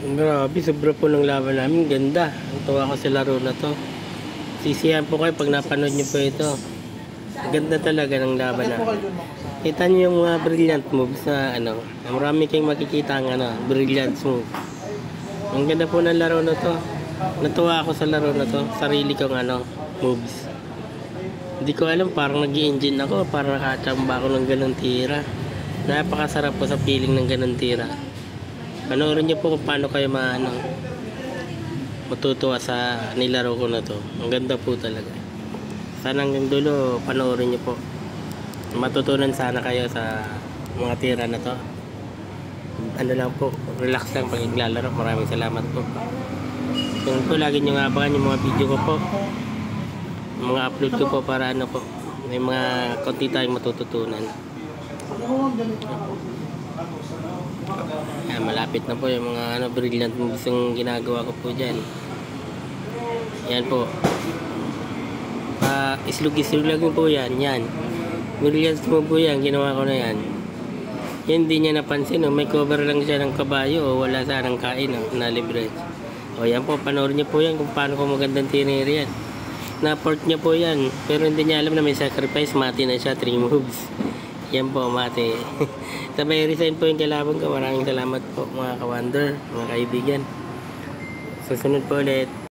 Grabe, sobra po ng laban namin. Ganda. Ang tuwa ko sa laro na to. Sisiyan po kayo pag napanood nyo po ito. Ganda talaga ng laban na. Kita nyo yung mga brilliant moves na ano. Marami kayong makikita ang ano, brilliant move. Ang ganda po ng laro na to. Natuwa ako sa laro na to. Sarili kong ano, moves. Hindi ko alam, parang nag-i-engine ako. Parang nakachamba ako ng ganun tira. Napakasarap po sa feeling ng ganun tira. Panoorin niyo po kung paano kayo matutuwa sa nilaro ko na to. Ang ganda po talaga. Sana hanggang dulo panoorin niyo po. Matutunan sana kayo sa mga tira na to. Ano lang po, relax lang pag naglalaro. Maraming salamat po. Yung po, lagi nyo nga abangan yung mga video ko po. Mga upload ko po para ano po. May mga konti tayong matututunan. Ayan, malapit na po yung mga ano, brilliant moves yung ginagawa ko po dyan. Yan po. Islug-islug lang po yan. Yan. Brilliant move po yan. Ginawa ko na yan. Yan, hindi niya napansin. May cover lang siya ng kabayo o wala sanang kain na libre. O yan po, panoorin niyo po yan kung paano ko magandang tiniri yan. Na-port niya po yan. Pero hindi niya alam na may sacrifice. Mati na siya, 3 moves. Yan po, mati. Sabay resign po yung kalaban ko. Maraming salamat po mga ka-wonder, mga kaibigan. Susunod po ulit.